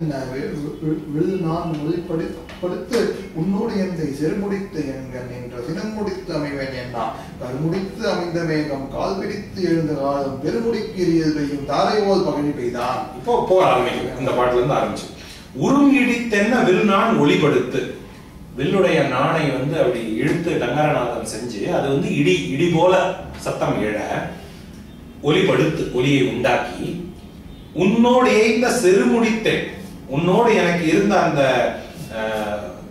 நான் மொழிப்படுத்து உன்னோடு எந்தை செருமுடித்து என்கண் என்ற சினம் முடித்து அமைவேன் என்ன கருமுடித்து அமைந்த மேகம் கால் பிடித்து எழுந்த காலம் பெருமுடிக்கிறியதையும் தாரை போல் பகழி பெய்தான். இப்போ போக ஆரம்பிக்கும். இந்த பாட்டுல இருந்து ஆரம்பிச்சு உருங்கிடித்தென்ன வில் நான் ஒளிப்படுத்து, வில்லுடைய நாணை அப்படி இழுத்து டங்கரநாதன் செஞ்சு அது இடி போல சத்தம் எழ ஒளிப்படுத்து ஒலியை உண்டாக்கி உன்னோடு ஏய்ந்த செருமுடித்தேன், உன்னோடு எனக்கு இருந்த அந்த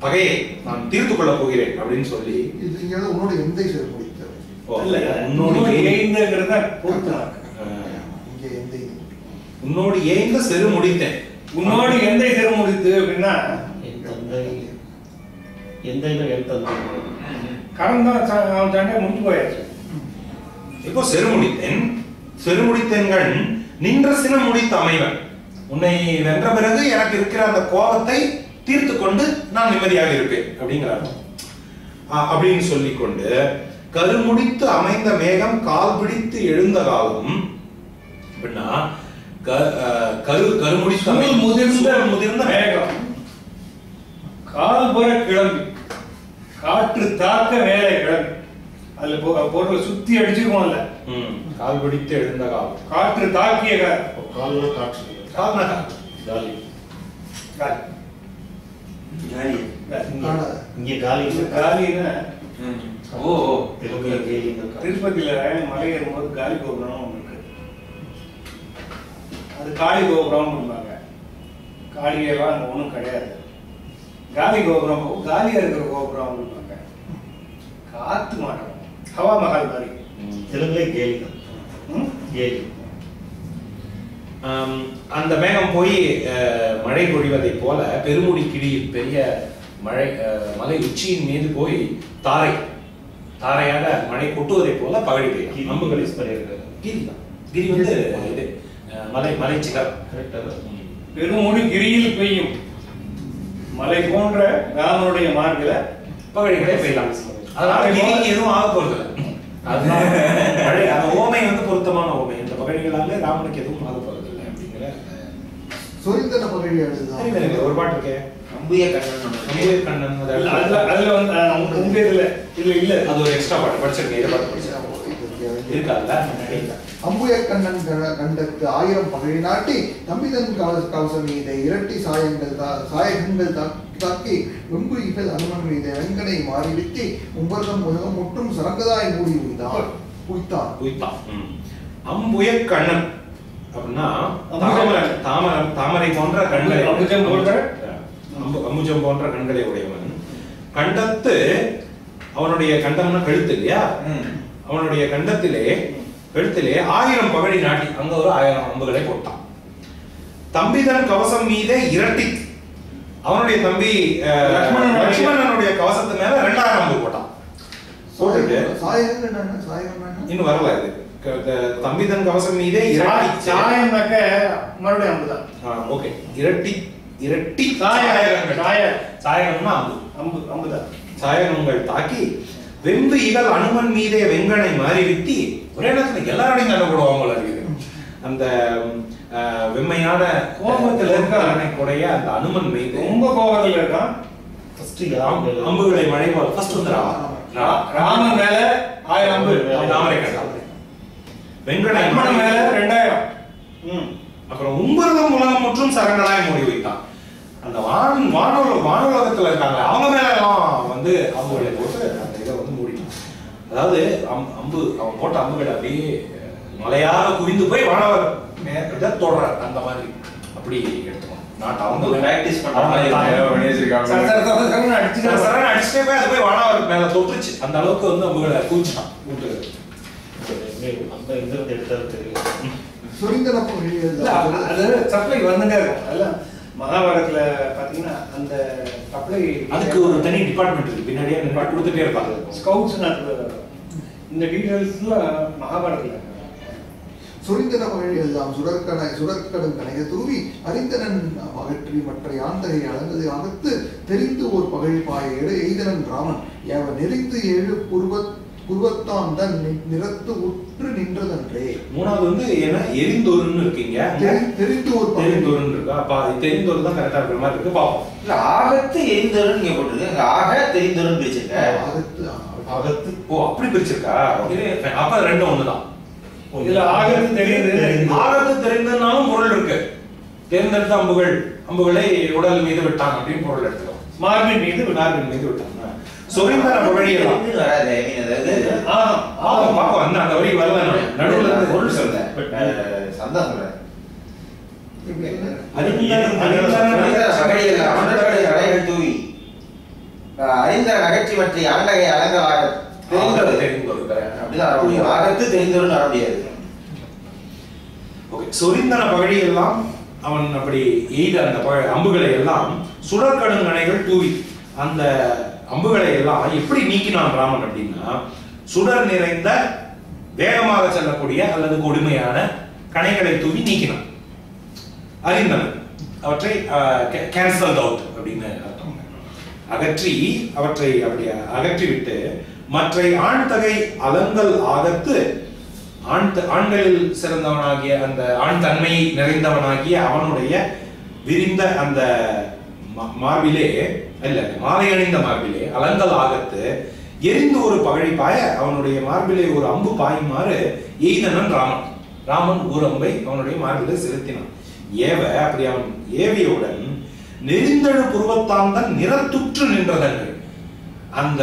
பகையை நான் தீர்த்து கொள்ள போகிறேன் அப்படின்னு சொல்லி உன்னோடு எந்தை செருமுடித்தேன் உன்னோடு ஏய்ந்த செருமுடித்தேன். உன்னோடு எந்தை செருமுடித்து அப்படின்னா கடந்த முடிச்சு போயாச்சு. இப்போ செருமுடித்தேன்கள் நின்ற சினம் முடித்த அமைவன், உன்னை வென்ற பிறகு எனக்கு இருக்கிற அந்த கோபத்தை தீர்த்து கொண்டு நான் நிம்மதியாக இருப்பேன் அப்படிங்கிறார். அப்படின்னு சொல்லிக்கொண்டு கருமுடித்து அமைந்த மேகம் கால் பிடித்து எழுந்த காலம் அப்படின்னா கருமுடித்து முதிர்ந்த மேகம் கால் புற கிளம்பி காற்று தாக்க மேலே கிளம்பி அதுல பொருளை சுத்தி அடிச்சிருக்கோம்ல, கால் பிடித்து எழுந்த காலம் காற்று தாக்கிய திருப்பதியில மலை ஏறும்போது காலி கோபுரம் இருக்கு. அது காளி கோபுரம் இருந்தாங்க. காளியெல்லாம் அங்க ஒண்ணும் கிடையாது. காலி கோபுரம் காலியா இருக்கிற கோபுரம் இருந்தாங்க. காத்து மாட்டோம் ஹவா மஹால் மாதிரி தெலுங்குல கேலி கேலி. அந்த மேகம் போய் மழை பொழிவதை போல பெருமுடி கிடியில் பெரிய மலை உச்சியின் மீது போய் தாரையாக மழை கொட்டுவதை போல பகடி பெய்யும். அம்புகள் கிரி இது மலை சிகர். பெருமுடி கிரியில் பெய்யும் மலை போன்ற ராமனுடைய மார்பில பகடிகளே பெய்யலாம். அதனால எதுவும் ஆக போறது அந்த ஓமை பொருத்தமான ஓமை. இந்த பகடிகளால ராமனுக்கு எதுவும் ஆக போறது இல்லை அப்படிங்கிற சொரிந்தன பகடி எழுதுதான் ஒரு பாட்டு இருக்கே அம்புய கண்ணன். அதுல உங்க இதுல இல்ல அது ஒரு எக்ஸ்ட்ரா பாட்டு படிச்சிருக்கேன். இதை பாட்டு படிச்சிருக்கேன் இருக்காதுல்ல. அம்புய கண்ணன் கண்டத்து 1000 பகழி நாட்டி தம்பிதன் கவசம் மீதை இரட்டி சாயகங்கள் தாக்கி வெம்பு இகழ் அனுமன் மீது வெங்கனை மாறிவிட்டு உம்பர்தம் உலகம் முற்றும் சரங்கதாய் மூடி உய்தான். அம்புய கண்ணன் அப்படின்னா தாமரை போன்ற கண்களை அம்புஜம் போன்ற கண்களை உடையவன். கண்டத்து அவனுடைய கண்டம்னா கழுத்து இல்லையா, அவனுடைய கழுத்திலே 1000 பகடி நாட்டி அங்க ஒரு 1000 அம்புகளை போட்டான். தம்பிதன் கவசம் மீதே இரட்டி அவனுடைய தம்பி லட்சுமணனுடைய கவசத்து மேல 2000 அம்பு போட்டான். போட்டுட்டு இன்னும் வரல. இது தம்பிதன் கவசம் மீதே ஓகே இரட்டி சாயகம்னா அம்புதான் சாயகங்கள் தாக்கி வெம்பு இகழ் அனுமன் மீதே வெங்கனை மாறி வித்தி ஒரே நேரத்துல எல்லாரையும் சண்டை போடுவாங்க. அந்த வெம்மையான கோபத்தில் இருக்க அந்த அனுமன் மீது ரொம்ப கோபத்தில் இருக்கான். அம்புகளை மழை ராமன் மேல 1000 அம்பு, தாமரை கண்டான். வெங்கனை மேல 2000. அப்புறம் உம்பர்தம் உலகம் மற்றும் சரங்களாய் மூடி வைத்தான். அந்த வானுலகத்துல இருக்காங்க அவங்க மேல எல்லாம் அம்புகளை போட்டு அந்த இதை மூடிட்டான். அதாவது அவன் போட்ட அம்புகளை அப்படியே மலையாக குவிந்து போய் வானவர் இதை தொடர அந்த மாதிரி அப்படி எடுத்துக்கணும். அவங்க பிராக்டிஸ் அடிச்சுட்டே போய் அது போய் வானவர் மேல தொட்டுச்சு. அந்த அளவுக்கு அம்புகளை குவிச்சுட்டான். அந்த இதிலிருந்து எடுத்தாலும் தெரியும். அது சப்ளை வந்துட்டே இருக்கும். அதெல்லாம் மகாபாரதத்துல பாத்தீங்கன்னா அந்த சப்ளை அதுக்கு ஒரு தனி டிபார்ட்மெண்ட் இருக்கு. பின்னாடியே கொடுத்துட்டே இருப்பாங்க ஸ்கவுட்ஸ். இந்த டீடைல்ஸ்ல மகாபாரதத்துல சொரிந்தன பகழி எல்லாம் சுடற்கடும் கனைய தூவி அறிந்தனன் அகற்றி மற்ற யாந்தகை அளந்ததை அகத்து தெரிந்து ஓர் பகழி பாய எய்தனன் ராமன் ஏவ நெறித்து 7 குருவத்தான் தன் நிறத்து உற்று நின்றதன்றே. மூணாவது வந்து என்ன எரிந்தொருன்னு இருக்கீங்க, தெரிந்தொருன்னு இருக்கா? அப்ப தெரிந்தொரு தான் கரெக்டா இருக்கிற மாதிரி இருக்கு. பாப்போம். இல்ல ஆகத்து எரிந்தொருன்னு இங்க போட்டுருக்கு, ஆக தெரிந்தொருன்னு பிரிச்சிருக்க. அகத்து. ஓ அப்படி பிரிச்சிருக்கா? அப்ப ரெண்டும் ஒண்ணுதான். இதுல ஆகத்து தெரியுது, ஆகத்து தெரிந்ததுனாலும் பொருள் இருக்கு. தேர்ந்தெடுத்த அம்புகளை உடல் மீது விட்டான் அப்படின்னு பொருள் எடுத்துக்கோ. மார்பின் மீது விட்டான். சொரிந்தன பகழியெல்லாம் வராது. பாப்போம். அந்த வரி வரல, நடுவுல பொருள் சொல்ல சந்தா சொல்றேன். அறிந்த நகர்ச்சி பற்றி அண்டகை அலங்கலாக அப்படிதான் ஆகத்து தெரிந்தவர்கள் வர முடியாது. சொரிந்தன பகழியெல்லாம் அவன் அப்படி எய்த அந்த அம்புகளை எல்லாம் சுடற்கடுங்கணைகள் தூவி அந்த அம்புகளை எல்லாம் எப்படி நீக்கினான் ராமன் அப்படின்னா, சுடர் நிறைந்த வேகமாக செல்லக்கூடிய அல்லது கொடுமையான கணைகளை தூவி நீக்கினான். அறிந்தவன் அவற்றை கேன்சல் அவுட் அப்படின்னு அர்த்தம். அகற்றி அவற்றை அப்படி அகற்றிவிட்டு மற்ற ஆண்தகை அலங்கல் ஆகத்து ஆண்களில் சிறந்தவனாகிய அந்த ஆண் தன்மை நிறைந்தவனாகிய அவனுடைய விரிந்த அந்த மார்பிலே இல்ல மாலை அணிந்த மார்பிலே அலங்கல் ஆகத்து எரிந்து ஒரு பகழி பாய அவனுடைய மார்பிலே ஒரு அம்பு பாயுமாறு எய்தனன் ராமன் ஒரு அம்பை அவனுடைய மார்பிலே செலுத்தினான். அப்படி அவன் ஏவியவுடன் நெறிந்தழு புருவத்தாந்தன் நிறத்துற்று நின்றதன்று அந்த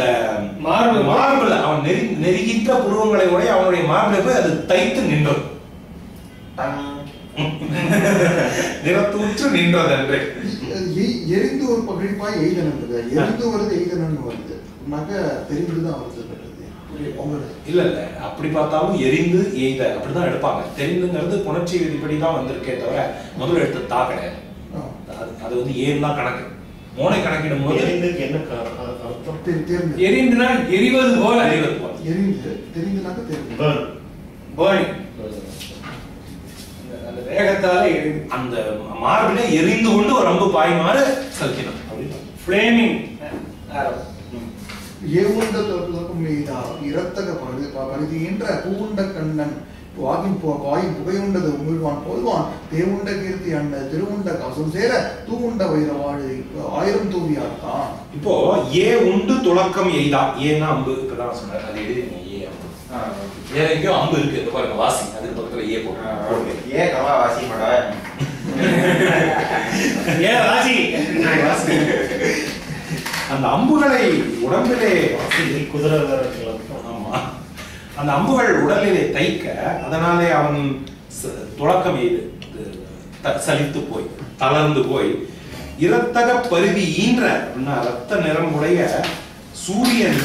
மார்பில் அவன் நெருகின்ற புருவங்களை உடைய அவனுடைய மார்பில் போய் அது தைத்து நின்றது. நிறத்துற்று நின்றதன்று. எரிந்து ஒரு பகழிப்பாய் எய்தனன் எரிந்து வருது எய்தனன் வருது தெரிந்துதான் வருது. இல்ல அப்படி பார்த்தாலும் எரிந்து எய்த அப்படிதான் எடுப்பாங்க. தெரிந்துங்கிறது புணர்ச்சி விதிப்படிதான் வந்திருக்கே தவிர முதல் எடுத்து தா கிடையாது. அது வந்து ஏன் தான் கணக்கு. மோனை கணக்கிடும் போது என்ன எரிந்துனா எரிவது போல எரிந்து தெரிந்துனாக்க தெரிந்து அந்த வேகத்தால அந்த மார்பிலே எரிந்து கொண்டு ஒரு அம்பு பாய்மாறு செலுத்தினான். ஃப்ளேமிங் ஏவுண்ட துலக்கம் மீதா இரத்தக பரிதிகின்ற பூவுண்ட கண்ணன் வாயின் புகையுண்டது உமிழ்வான் போல்வான் தேவுண்ட கீர்த்தி அண்ண திருவுண்ட கவசம் சேர தூவுண்ட வைரவாழு 1000 தூவியார்த்தான். இப்போ ஏ உண்டு துலக்கம் எய்தா. ஏன்னா அம்பு இப்பதான் சொன்னார், அது எழுதிங்க. வேற எங்கேயோ அம்பு இருக்கு பாருங்க, வாசி அதுக்கு பக்கத்துல ஏ போட்டு ஏ கவா வாசி மாட்டா ஏ வாசி அந்த அம்புகளை உடம்பிலே குதிரை. ஆமா, அந்த அம்புகள் உடலிலே தைக்க அதனாலே அவன் துலக்கம் எய்து சலித்து போய் தளர்ந்து போய் இரத்தக பருதி ஈன்ற அப்படின்னா ரத்த நிறம் உடைய சூரியன்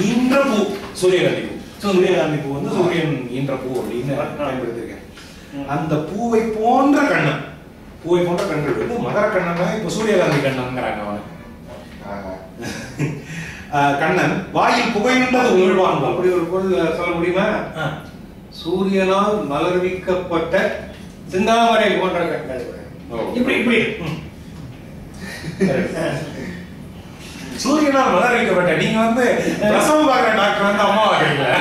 ஈன்ற பூ சூரியகாந்தி பூ வந்து சூரியன் ஈன்ற பூ அப்படின்னு பயன்படுத்திருக்கேன். அந்த பூவை போன்ற கண்ணன், பூவை போன்ற கண்கள் வந்து மகர கண்ணன் இப்ப சூரியகாந்தி கண்ணன்ங்கிறாங்க அவன். கண்ணன் வாயில் புகையுண்டது உமிழ்வான். அப்படி ஒரு பொருள் சொல்ல முடியுமா? சூரியனால் மலர்விக்கப்பட்ட சிந்தாமரை போன்ற கண்கள். இப்படி சூரியனால் மலர்விக்கப்பட்ட நீங்க வந்து பிரசவம் பார்க்கிற டாக்டர் வந்து அம்மா வாக்குறீங்களா?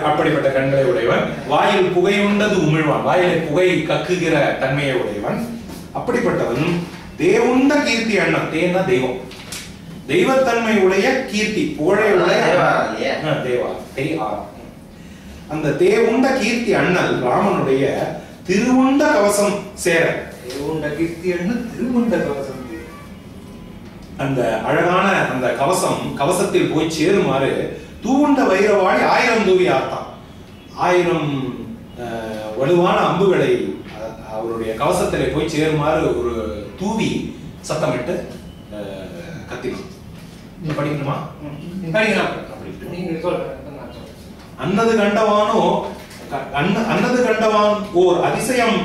அப்படிப்பட்ட கண்களை உடையவன், வாயில் புகையுண்டது உமிழ்வான், வாயிலை புகை கக்குகிற தன்மையை உடையவன். அப்படிப்பட்டவன் தேவுண்ட கீர்த்தி அண்ணன். தேன்னா தெய்வம், தெய்வத்தன்மை உடைய கீர்த்தி புகழை உடைய தேவா தெய்வா. அந்த தேவுண்ட கீர்த்தி அண்ணல் ராமனுடைய திருவுண்ட கவசம் சேர. தேவுண்ட கீர்த்தி அண்ணன் திருவுண்ட கவசம், அந்த அழகான அந்த கவசத்தில் போய் சேருமாறு தூவுண்ட வைரவாழி 1000 தூவி ஆர்த்தான். 1000 வலுவான அம்புகளை அவருடைய கவசத்திலே போய் சேருமாறு ஒரு தூவி சத்தமிட்டு கத்தினான். படிக்கணுமா? அன்னது கண்டவான் ஓர் அதிசயம்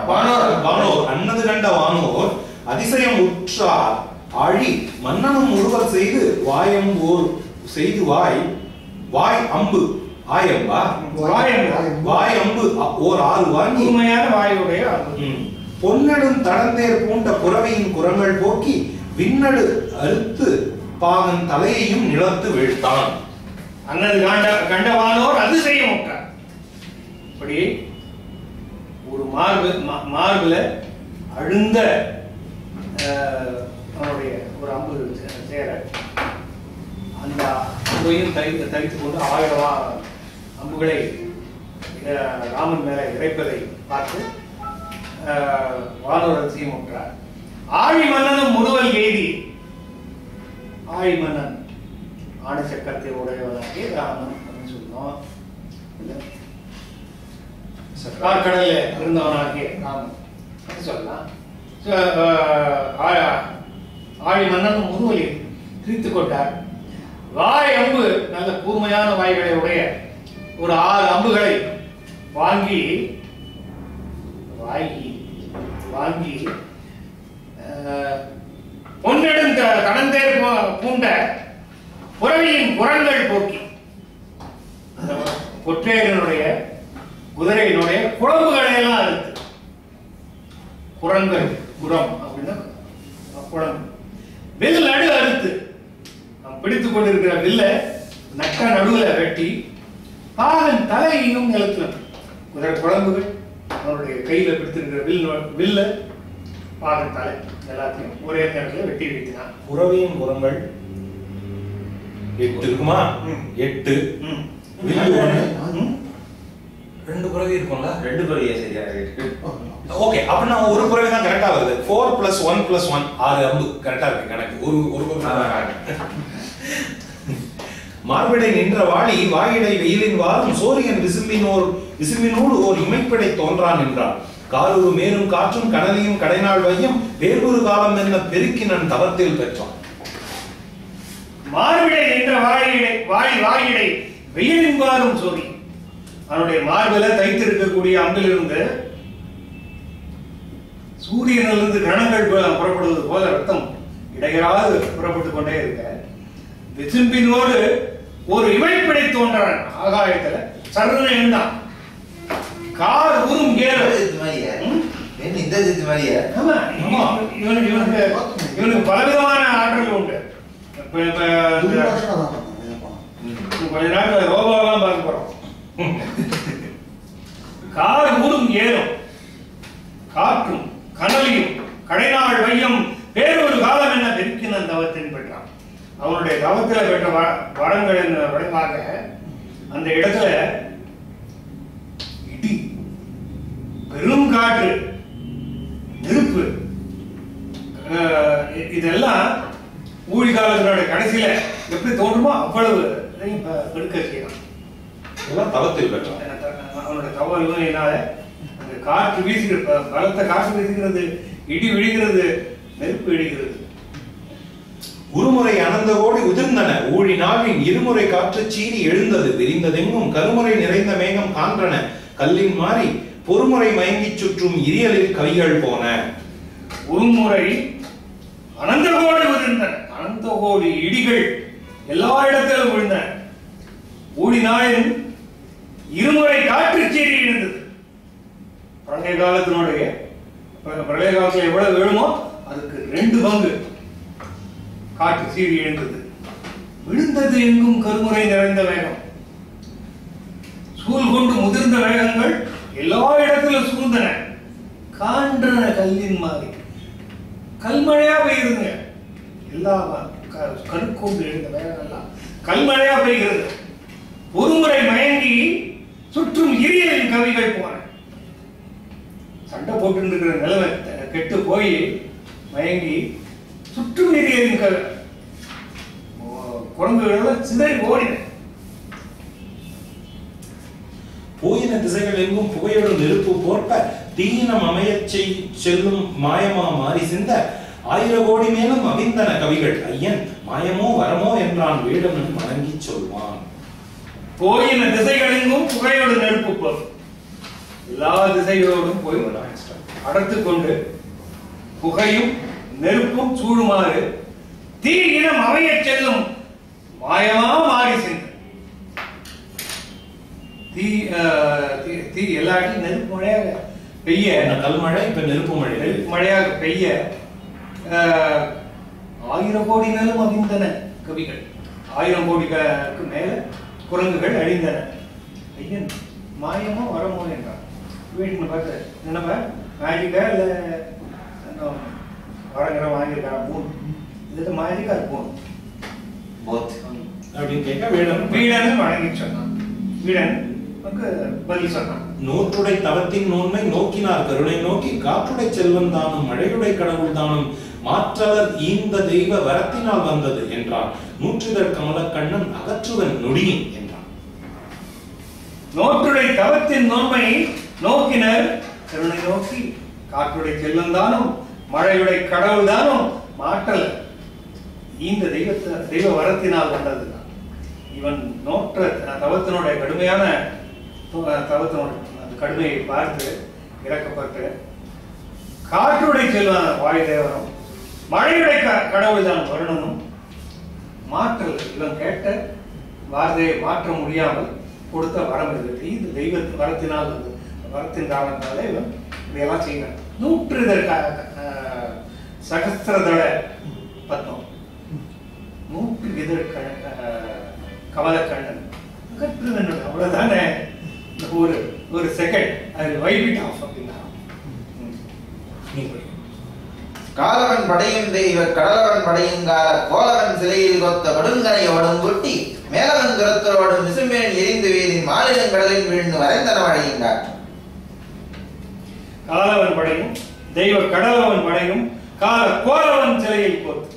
வானோர் அன்னது கண்ட வானோர் அதிசயம் உற்றார் ஆழி மன்னனும் ஒருவர் செய்து வாயம் ஓர் செய்து வாய் அம்பு ஆயம்பா வாய் அம்பு ஓர் 6 வாங்கி உண்மையான வாயுடைய பொன்னடும் தடந்தேர் பூண்ட புறவையின் குரங்கள் போக்கி விண்ணடு அறுத்து பாகன் தலையையும் நிலத்து வீழ்த்தான். அன்னது கண்டவானோர் அது செய்ய மாட்டார். இப்படி ஒரு மார்புல அழுந்த அவனுடைய ஒரு அம்பு சேர அந்த அம்பையும் தரித்துக் கொண்டு 1000 அம்புகளை ராமன் மேல இறைப்பதை பார்த்து வானோர் அது செய்ய மாட்டார். ஆழி மன்னனும் முறுவல் எய்தி, ஆழி மன்னன் ஆணை சக்கரத்தை உடையவனாகி ராமன் அப்படின்னு சொன்னோம். கடல்ல இருந்தவனாகிய ராமன் சொல்லலாம். ஆழி மன்னன் முறுவலி திரித்து கொண்டார். வாய் அம்பு நல்ல கூர்மையான வாய்களை உடைய ஒரு 6 அம்புகளை வாங்கி பொன்னெடும் கடந்தேர் பூண்ட புறவியின் புறங்கள் போக்கி, பொற்றேரனுடைய குதிரையினுடைய குழம்புகளை எல்லாம் இருக்கு. புறங்கள் புறம் அப்படின்னா குழம்பு. வில் நடு அறுத்து நாம் பிடித்துக் கொண்டிருக்கிற வில்ல நட்ட நடுவுல வெட்டி பாகன் தலையையும் நிலத்துல குதிரை குழம்புகள் அவனுடைய கையில பிடித்திருக்கிற வில்ல பாகன் தலை எல்லாத்தையும் ஒரே நேரத்தில் வெட்டி வீழ்த்தினான். புறவையின் புறங்கள் 8 இருக்குமா? 8 வில்லு 1 2 புறவை இருக்கும்ல? 2 புறவையே சரியா இருக்கு. ஓகே, அப்ப நான் ஒரு புறவை தான் கரெக்டா வருது. 4 + 1 + 1 6 அம்பு கரெக்டா இருக்கு கணக்கு. ஒரு மார்பிடை நின்ற வாளி வாயிடை வெயிலின் வாரும் சூரியன் விசும்பினோடு ஓர் இமைப்பிடை தோன்றான் என்றார். காலூரு மேலும் காற்றும் கடலையும் கடைநாள் வையும் வேறொரு காலம் என்ன பெருக்கினன் தவத்தில் பெற்றான். மார்பிடை நின்ற வாயிடை வெயிலின் வாரும் சூரியன், அவனுடைய மார்பில தைத்திருக்கக்கூடிய அம்பிலிருந்து சூரியனிலிருந்து கணங்கள் புறப்படுவது போல ரத்தம் இடையராது புறப்பட்டுக் கொண்டே இருக்க, விசும்பினோடு ஒரு இமைப்பிடை தோன்றான் ஆகாயத்துல சரண இருந்தான். கார் ஊரும் இவனுக்கு பலவிதமான ஆற்றல் உண்டு. கொஞ்ச நாள் ரோபாவெல்லாம் பார்க்க போறோம். கார் ஊரும் ஏறும் காற்றும் கனலியும் கடைநாள் வையம் வேறொரு காலம் என்ன பெருக்கின தவத்தின் பெற்றான். அவனுடைய தவத்துல பெற்ற வரங்களின் விளைவாக அந்த இடத்துல இடி, பெரும் காற்று, நெருப்பு, இதெல்லாம் ஊழி காலத்தினுடைய கடைசியில எப்படி தோன்றுமோ அவ்வளவு பெருக்க செய்யலாம். இதெல்லாம் தவத்தில் பெற்றான். அவனுடைய தவறுனால அந்த காற்று வீசுகிறது, பலத்த காற்று வீசுகிறது, இடி விழுகிறது, நெருப்பு இடிக்கிறது. உருமுறை அனந்த கோடி உதிர்ந்தன ஊழி நாவின் இருமுறை காற்று சீறி எழுந்தது விரிந்ததெங்கும் கருமுறை நிறைந்த மேகம் கான்றன கல்லின் மாறி பொறுமுறை மயங்கி சுற்றும் இரியலில் கவிகள் போன. உருமுறை அனந்த கோடி உதிர்ந்தன, அனந்த கோடி இடிகள் எல்லா இடத்திலும் விழுந்தன. ஊழி நாளின் இருமுறை காற்று சீறி எழுந்தது. பிரளய காலத்தினுடைய பிரளய காலத்தில் எவ்வளவு விழுமோ அதுக்கு 2 பங்கு காற்று சீறி எழுந்தது. விழுந்தது எங்கும் கருமுறை நிறைந்த வேகம், சூழ் கொண்டு முதிர்ந்த வேகங்கள் எல்லா இடத்திலும் சூழ்ந்தன. கான்றன கல்லின் மாதிரி, கல்மழையா பெய்யுதுங்க. எல்லா கருக்கொண்டு எழுந்த வேகம் எல்லாம் கல்மழையா பெய்கிறது. ஒருமுறை மயங்கி சுற்றும் இரியலின் கவிகள் போன. சண்டை போட்டு இருக்கிற நிலைமை கெட்டு போய் மயங்கி சுற்றும் இரியலின் குரங்குகளோட சிதறி ஓடின. போயின திசைகள் எங்கும் புகையோடு நெருப்பு போர்ப்ப தீயினம் அமையச் செல்லும் மாயமா மாறி சிந்த 1000 கோடி மேலும் அவிந்தன கவிகள் ஐயன் மாயமோ வரமோ என்றான் வேடமன் வணங்கி சொல்வான். போயின திசைகள் எங்கும் புகையோடு நெருப்பு போர், எல்லா திசைகளோடும் போய் அடர்த்து கொண்டு புகையும் நெருப்பும் சூழுமாறு தீ இனம் அமைய செல்லும் மாயமா மாறி சென்ற. தீ எல்லா இடத்தையும் நெருப்பு மழையாக பெய்ய, கல்மழை இப்ப நெருப்பு மழை, மழையாக பெய்ய 1000 கோடி மேலும் அழிந்தன கவிகள். 1000 கோடிக்கு மேல குரங்குகள் அழிந்தன. ஐயன் மாயமோ வரமோ என்றார். வீட்டுன்னு பார்த்து என்னப்பா மேஜிக்கா இல்ல வரங்கிற வாங்கியிருக்கா பூன், இதுக்கு மேஜிக்கா இருக்கும் அப்படின்னு கேட்க வீடன் வணங்கி சொன்னான். வீடன் பதில் சொன்னான். நூற்றுடை தவத்தின் நோன்மை நோக்கினார் கருணை நோக்கி காற்றுடை செல்வன் தானும் மழையுடை கடவுள் தானும் மாற்றவர் ஈந்த தெய்வ வரத்தினால் வந்தது என்றார். நூற்றுதற் கமலக்கண்ணன் அகற்றுவன் நொடியின் என்றார். நூற்றுடை தவத்தின் நோன்மை நோக்கினர் கருணை நோக்கி காற்றுடை செல்வன் தானும் மழையுடை கடவுள் தானும் மாற்றல இந்த தெய்வ வரத்தினால் வந்தது. இவன் நோற்ற தவத்தினுடைய கடுமையான தவத்தினுடைய கடுமையை பார்த்து இறக்கப்பட்டு காற்றுடை செல்வான வாயு தேவனும் மழையுடைய கடவுள் தான் வருணனும் மாற்றல். இவன் கேட்ட வார்த்தையை மாற்ற முடியாமல் கொடுத்த வரம் இது. இது தெய்வ வரத்தினால் வந்து வரத்தின் காரணத்தாலே இவன் இதையெல்லாம் செய்வான். 100 சகஸ்திரதள பத்மம், 100 இதழ் கமலக்கண்ணன் அகற்றுவன். அவ்வளவுதானே, ஒரு செகண்ட் அது வைபிட் ஆஃப் அப்படின்னா. காலவன் படையும் தெய்வ கடலவன் படையுங்கால கோலவன் சிலையில் கொத்த படுங்கனையோடும் கொட்டி மேலவன் துரத்தரோடும் விசும்பேன் எரிந்து வீதின் மாநிலம் கடலில் விழுந்து வரைந்தன மழையுங்கார். காலவன் படையும் தெய்வ கடலவன் படையும் கால கோலவன் சிலையில் கொத்து.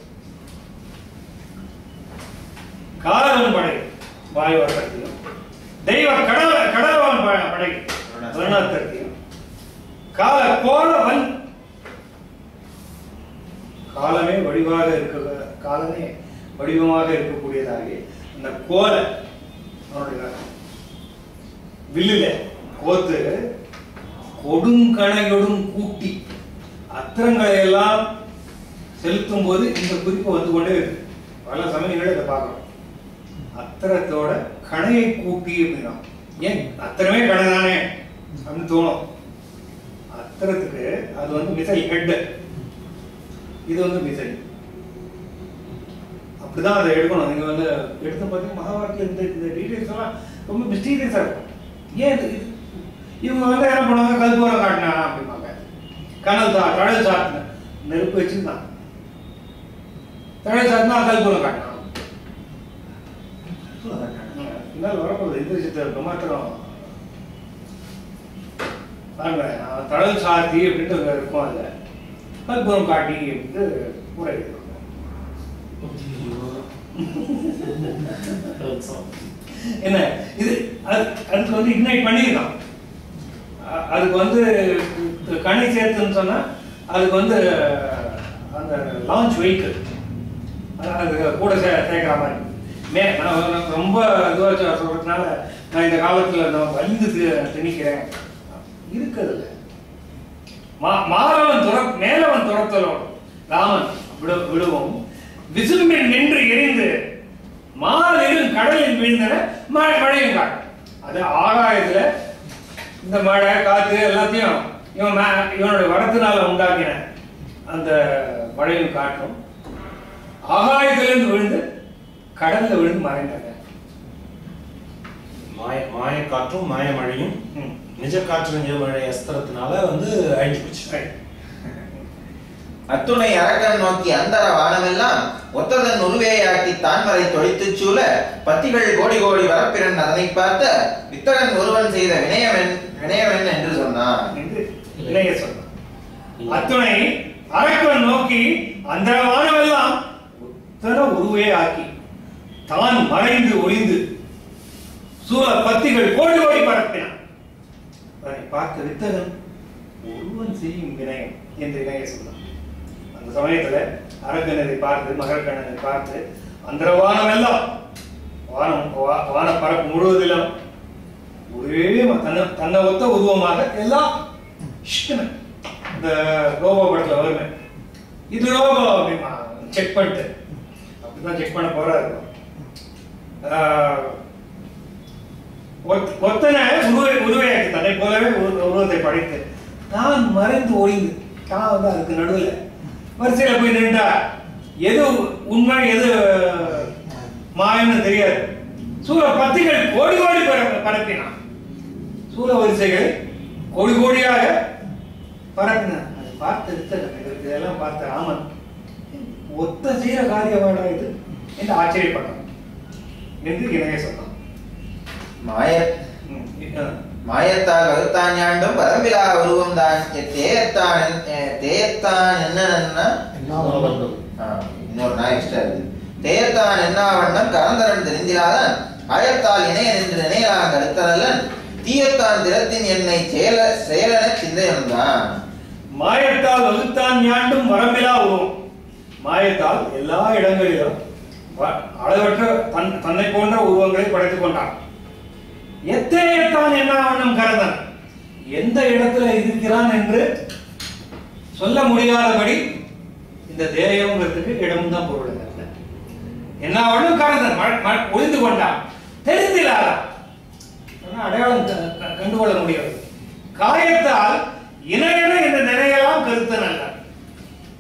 காலவன் படை வாயு வர்க்கத்தையும் தெய்வ கடலவன் படை வருணத்தையும் கால கோலவன் காலமே வடிவாக காலமே வடிவமாக இருக்கக்கூடியதாக அந்த கோல வில்லுல கோத்து கொடுங்கணையோடும் கூட்டி அத்திரங்களை எல்லாம் செலுத்தும் போது இந்த குறிப்பு வந்து கொண்டே இருக்கு. பல சமயங்களில் இதை பார்க்கணும். அத்திரத்தோட கணையை கூட்டி அப்படின்னா ஏன் அத்திரமே கணை தானே அப்படின்னு தோணும். அத்திரத்துக்கு அது வந்து மிசைல் ஹெட், இது வந்து மிசைல். அப்படிதான் அதை எடுக்கணும். நீங்க வந்து எடுத்து பார்த்தீங்கன்னா மகாபாரத்தில் இந்த டீடைல்ஸ் எல்லாம் ரொம்ப மிஸ்டீரியஸா இருக்கும். ஏன் இவங்க வந்து என்ன பண்ணுவாங்க, கல்பூரம் காட்டினா அப்படிம்பாங்க, கடல் சாத்தின நெருப்பு வச்சுருந்தான், தழல் சாத்தினா கல்பூரம் காட்டினான். வரப்போகுது இந்த விஷயத்த மாத்திரம் பாருங்க. தழல் சாத்தி அப்படின்ட்டு இருக்கும். அதுல கல்பூரம் காட்டி அப்படின்ட்டு முறை என்ன இது அதுக்கு வந்து இக்னைட் பண்ணிருக்கான். அதுக்கு வந்து கணி சேர்த்துன்னு சொன்னா அதுக்கு வந்து அந்த லான்ச் வெஹிக்கிள் அது கூட சேர்க்கிற மாதிரி ரொம்ப இதுவாக சொல்றதுனால நான் இந்த காலத்துல நான் வலிந்து திணிக்கிறேன் இருக்குதுல்ல. மாறவன் மேலவன் துரத்தலோடு ராமன் விடுவோம் விசும்பில் நின்று எரிந்து மாறிலும் கடலில் விழுந்தன மழையும் காட்டு. அது ஆகாயத்துல இந்த மழை காத்து எல்லாத்தையும் இவனுடைய வரத்தினால உண்டாக்கின அந்த மழையும் காட்டும் ஆகாயத்திலிருந்து விழுந்து கடல்ல விழுந்து மறைந்தாங்க. மாய காற்றும் மாய மழையும் நிஜ காற்று நிஜ மழை அஸ்திரத்தினால வந்து அழிஞ்சு போச்சு. அத்துணை அரக்கன் நோக்கி அந்தர வானமெல்லாம் ஒத்ததன் உருவேயாக்கி தான்மறை தொழித்து சூழ பத்திகள் கோடி கோடி வரப்பிறன் அதனை பார்த்த வித்தகன் ஒருவன் செய்த வினயவன் என்று சொன்னான். அத்துணை அரக்கன் நோக்கி அந்தர வானமெல்லாம் ஒத்தன உருவே ஆக்கி தான் மறைந்து ஒளிந்து சூழ பத்திகள் கோடி கோடி பரப்பினான். அதனை பார்த்த வித்தகன் ஒருவன் செய்யும் வினயம் என்று வினய சொன்னான். அந்த சமயத்துல அரக்கனை பார்த்து மகரக்கண்ணனை பார்த்து அந்த வானம் எல்லாம் வான பரப்பு முழுவதிலும் ஒரே தன்னை ஒத்த உருவமாக எல்லாம் இந்த ரோபோ படத்துல வருமே இது ரோபோ அப்படிமா செக் பண்ணிட்டு அப்படிதான் செக் பண்ண போறாரு. ஒத்தனை உருவையாக்கி தன்னை போலவே உருவத்தை படைத்து தான் மறைந்து ஒழிந்து தான் வந்து அதுக்கு நடுவில் வரிசையில போய் நின்றா எது உண்மை எது மாயம்னு தெரியாது. சூழ பத்திகள் கோடி கோடி பரப்பினான். சூழ வரிசைகள் கோடி கோடியாக பரப்பினான். அதை பார்த்து இதெல்லாம் பார்த்த ராமன் ஒத்த செய்யற காரியமாடா இது என்று ஆச்சரியப்பட்டான் என்று இணைய சொன்னான். மாயத்தால் வகுத்தான் ஞாண்டும் வரம்பிலா உருவம் தான் தேயத்தான் என்ன இன்னொரு நாய் எக்ஸ்ட்ரா இருக்கு. தேயத்தான் என்ன வண்ணம் கரந்தரன் தெரிஞ்சிடாதான் ஆயத்தால் இணைய நின்று நினையலாம் கருத்தனல்லன் தீயத்தான் திறத்தின் என்னை செயலென சிந்தையம்தான். மாயத்தால் வகுத்தான் ஞாண்டும் வரம்பிலா உருவம். மாயத்தால் எல்லா இடங்களிலும் அளவற்ற தன்னை போன்ற உருவங்களை படைத்துக் கொண்டான். எத்தேயத்தான் என்ன வண்ணம் கரந்தன் எந்த இடத்துல இருக்கிறான் என்று சொல்ல முடியாதபடி இந்த தேயங்கிறதுக்கு இடம் தான் பொருள். என்ன வண்ணம் கரந்தன் ஒளிந்து கொண்டான் தெரிந்தில்லாதான் அடையாளம் கண்டுகொள்ள முடியாது. காயத்தால் இணையன என்ற நிலையெல்லாம் கருத்தன் அல்ல.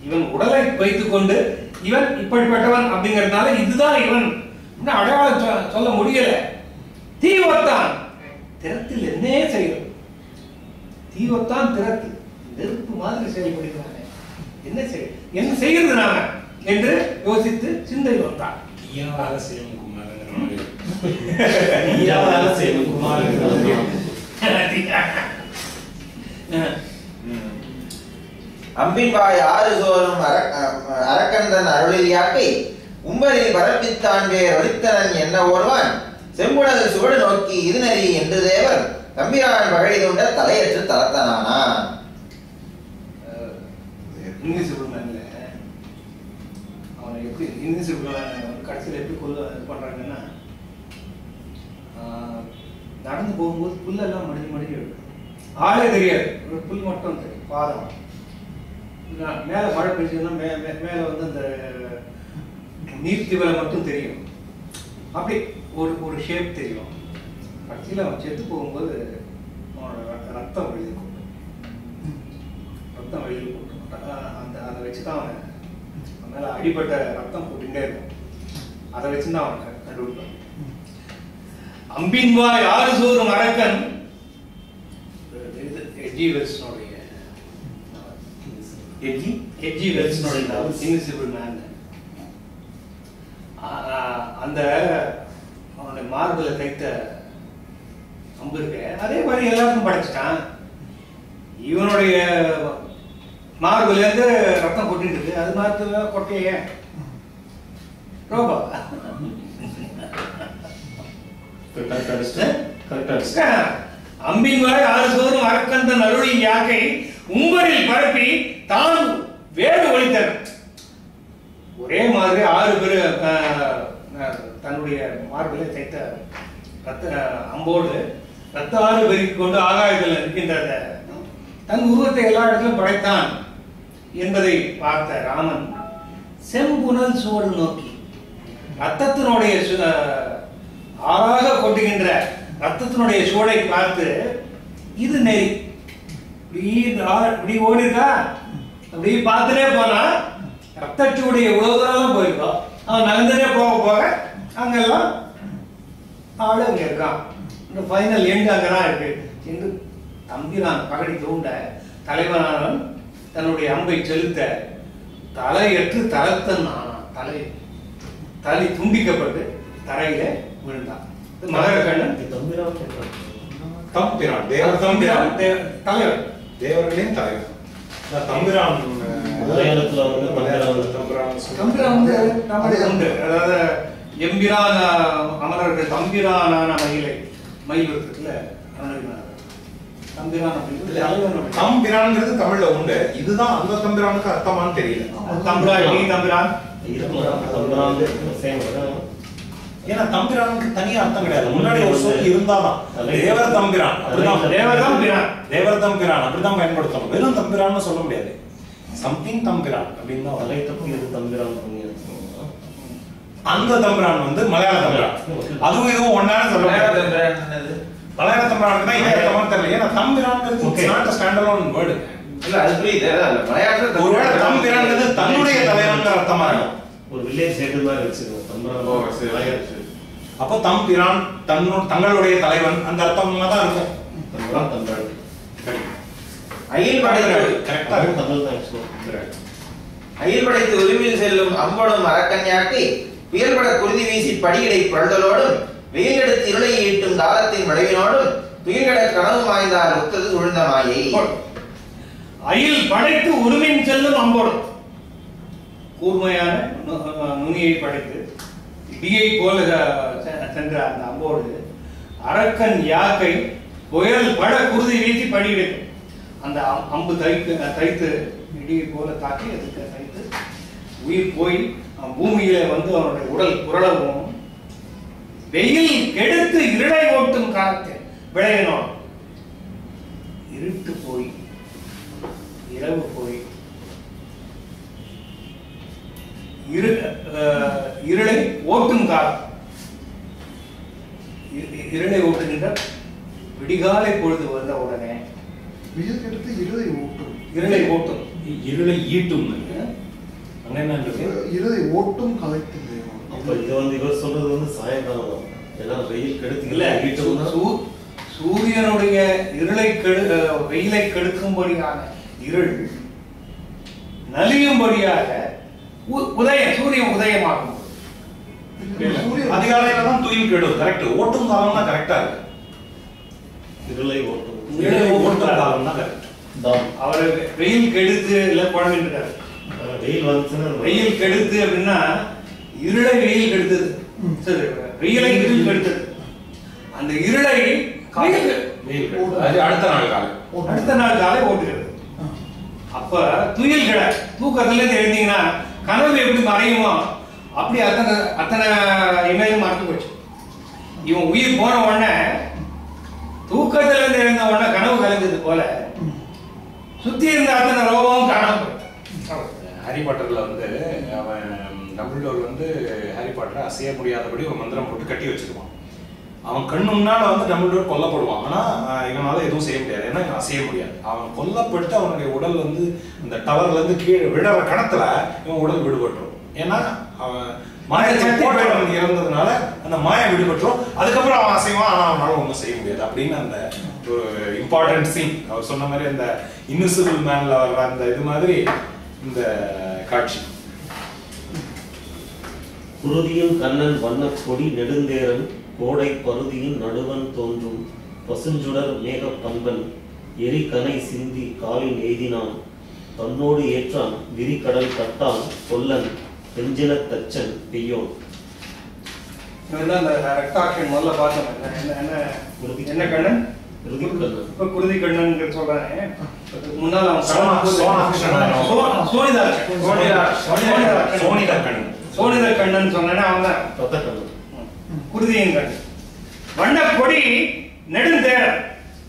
இவன் உடலை வைத்துக் கொண்டு இவன் இப்படிப்பட்டவன் அப்படிங்கறதுனால இதுதான் இவன் அடையாளம் சொல்ல முடியல. தீவத்தான் திறத்தில் என்னே செய்யும். தீவத்தான் திறத்து நெருப்பு மாதிரி செயல்படுகிறாங்க. என்ன செய்யறது நாம என்று யோசித்து சிந்தை வந்தான். அம்பின்பாய் ஆறு சோறும் அரக்கந்தன் அருளில் யாக்கை உம்பரில் பரப்பித்தான் வேர் ஒளித்தனன் என்ன ஓர்வான் செம்புடல் சுவடு நோக்கி இது நெறி என்று தேவர் தம்பிரான் வகை கொண்ட தலையற்று தளத்தனானா. அவனை எப்படி இன்விசிபிள் கடைசியில் எப்படி பண்றாங்கன்னா நடந்து போகும்போது புல்லெல்லாம் மடிஞ்சு இருக்கும். ஆளே தெரியாது, ஒரு புல் மட்டும் தெரியும். பாதம் மேல மழை பெய்ஞ்சதுன்னா மேல வந்து அந்த நீர்த்திவலை மட்டும் தெரியும். அப்படி ஒரு ஷேப் தெரியும். கடைசியில் அவன் செத்து போகும்போது அவனோட ரத்தம் வெளியில் போட்டு அந்த அதை வச்சுதான் அவன் மேல அடிப்பட்ட ரத்தம் போட்டுட்டே இருக்கும். அதை வச்சுதான் அவன் கண்டுபிடிப்பான். அம்பின்வாய் ஆறு சோறும் அரக்கன் எஜி வெல்ஸ்னுடைய இன்விசிபிள் மேன். அந்த அவனுடைய மார்பில் தைத்த அம்பு இருக்க அதே மாதிரி எல்லாருக்கும் படைச்சிட்டான். இவனுடைய மார்பில இருந்து ரத்தம் கொட்டிட்டு இருக்கு. அது மாதிரி கொட்டையே ரோபா அம்பின் வாய் ஆறு சோறும் அரக்கந்தன் அருளின் யாக்கை உம்பரில் பரப்பி தான் வேறு ஒளித்தன். ஒரே மாதிரி 6 பேர் தன்னுடைய மார்பிலே தைத்த ரத்த அம்போடு ரத்த ஆறு பெருக்கிக் கொண்டு ஆகாயத்தில் இருக்கின்றத தன் உருவத்தை எல்லா இடத்திலும் படைத்தான் என்பதை பார்த்த ராமன் செம்புணல் சுவடு நோக்கி ரத்தத்தினுடைய ஆறாக கொட்டுகின்ற ரத்தத்தினுடைய சுவடை பார்த்து இது நெறி இப்படி ஓடி இருக்கா அப்படி பார்த்துட்டே போனா ரத்தச்சுவடைய இவ்வளவு தூரம் போயிருக்கோம். அவன் நகர்ந்தே போக போக அங்கெல்லாம் ஆளு அங்க இருக்கான். இந்த ஃபைனல் எண்டு அங்கதான் இருக்கு என்று தம்பிரான் பகடி தூண்ட தலைவனானவன் தன்னுடைய அம்பை செலுத்த தலையற்று தளத்தன் ஆனான். தலை துண்டிக்கப்பட்டு தரையில விழுந்தான். மகரகண்ணன் தம்பிரான் தேவர் தம்பிரான் தலைவர் தேவர்களின் தலைவர் தம்பிரான் அதாவது எம்பிரான் அமரர்கள் தம்பிரானான மயிலுல தம்பிரான்ங்கிறது தமிழ்ல உண்டு. இதுதான் அந்த தம்பிரானுக்கு அர்த்தமானு தெரியல. தம்பிரான் ஏன்னா தம்பிரானுக்கு தனியா அர்த்தம் கிடையாது. முன்னாடி ஒரு சொல் இருந்தாதான் தேவர் தம்பிரான் தேவர் தம்பிரான் அப்படிதான் பயன்படுத்தணும். வெறும் தம்பிரான்னு சொல்ல முடியாது. சம்திங் தம்பிரான் அப்படின்னு அந்த தம்பிரான் வந்து மலையாள தம்பிரான். அதுவும் இதுவும் ஒன்னான சொல்ல தலையான தம்பிரானுக்கு தான் ஏன் அர்த்தமா தெரியல. ஏன்னா தம்பிரான்ங்கிறது it's not a standalone word. இல்ல அது புரியுது. இல்ல மலையாளத்துல ஒருவேளை தம்பிரான்ங்கிறது தன்னுடைய தலைவன்ங்கிற அர்த்தமா இருக்கும். ஒரு வில்லேஜ் சேர்ந்து மாதிரி வச்சிருக்கோம் தம்பிரான். அப்போ தம்பிரான் தங்களுடைய தலைவன் அந்த அர்த்தமா தான் இருக்கும். தம்பிரான் தம்பிரான் அயில் படைத்து கரெக்டா தமிழ் தான். அயில் படைத்து உரிமையில் செல்லும் அம்பொடும் அரக்கன்யாட்டி புயல்பட குருதி வீசி படியிடை புரண்டலோடும் வெயில் எடுத்து இருளை ஈட்டும் காலத்தின் விளைவினோடும் துயில்கட கனவு மாய்ந்தார் ஒத்தது சுழ்ந்த மாயை. அயில் படைத்து உருவின் செல்லும் அம்போடு கூர்மையான நுனியை படைத்து இடியை போல சென்ற அந்த அம்போடு அரக்கன் யாக்கை புயல் பட குருதி வீசி படியிடும். அந்த அம்பு தைத்து இடியை போல தாக்கி அதுக்கு தைத்து உயிர் போய் பூமியில வந்து அவனுடைய உடல் புரளவும் வெயில் கெடுத்து இருளை ஓட்டும் காலத்தில் விளைவினோம். இருட்டு போய் இரவு போய் இருளை ஓட்டும் காலம், இருளை ஓட்டுகின்ற விடிகாலை பொழுது வந்த உடனே வெயில் கெடுத்து இருளை ஓட்டும். இருளை ஓட்டும் இருளை ஈட்டும் அங்க என்ன இருக்கு? இருளை ஓட்டும் கலைக்கும் தெய்வம். அப்ப இது வந்து இவர் சொல்றது வந்து சாயங்காலம் தான். ஏன்னா வெயில் இல்ல கெடுத்து சூரியனுடைய இருளை வெயிலை கெடுக்கும்படியான இருள் நலியும்படியாக சூரியன் உதயமாகும். அதிகாலையில தான் துயில் கெடும். கரெக்ட். ஓட்டும் காலம் தான் கரெக்டா இருக்கு. இருளை ஓட்டும் ஓட்டும் காலம் தான் கரெக்ட். அவர் வெயில் கெடுத்து இல்ல குழம்பின்றாரு. வெயில் வந்துச்சுன்னா வெயில் கெடுத்து அப்படின்னா இருளை வெயில் கெடுத்தது. சரி, வெயிலை இருள் கெடுத்தது. அந்த இருளை அடுத்த நாள் காலை ஓட்டுகிறது. அப்ப துயில் கிட தூக்கத்துல இருந்து எழுந்தீங்கன்னா கனவு எப்படி மறையுமோ அப்படி அத்தனை இமேஜும் மறந்து போச்சு. இவன் உயிர் போன உடனே தூக்கத்துல இருந்து எழுந்த உடனே கனவு கலைஞ்சது போல சுத்தி இருந்த அத்தனை ரோகமும் காணாம போயிட்டு. ஹாரி பாட்டர்ல வந்து அவன் டம்பிள்டோர் வந்து ஹாரி பாட்டரை அசைய முடியாதபடி ஒரு மந்திரம் போட்டு கட்டி வச்சிருவான். அவன் கண்ணு முன்னால வந்து டம்பிள்டோர் கொல்லப்படுவான். ஆனா இவனால எதுவும் செய்ய முடியாது. ஏன்னா இவன் அசைய முடியாது. அவன் கொல்லப்பட்டு அவனுடைய உடல் வந்து இந்த டவர்ல இருந்து கீழே விழற கணத்துல இவன் உடல் விடுபட்டுரும். ஏன்னா அவன் மாயத்தை இறந்ததுனால அந்த மாயம் விடுபட்டுரும். அதுக்கப்புறம் அவன் அசைவான். ஆனா அவனால ஒன்றும் செய்ய முடியாது அப்படின்னு அந்த ஒரு இம்பார்ட்டன்ட் சீன். அவர் சொன்ன மாதிரி அந்த இன்விசிபிள் மேன்ல வர்ற அந்த இது மாதிரி இந்த காட்சி. குருதியின் கண்ணன் வண்ண கொடி நெடுந்தேரன் கோடை பருதியின் நடுவன் தோன்றும் பசுஞ்சுடர் மேக பண்பன் எரிகனை சிந்தி காலில் எய்தினான் தன்னோடு ஏற்றான் விரிகடல் கட்டான் கொல்லன் பெஞ்சில தச்சன் பெய்யோன். முதல்ல பார்த்தோம். என்ன கண்ணன்? குருதி கண்ணன் சொல்றாங்க. முன்னால சோனிதர் கண்ணன் சொன்னா அவன் தான் குருதியின் கண். வண்ண கொடி நெடுந்தேர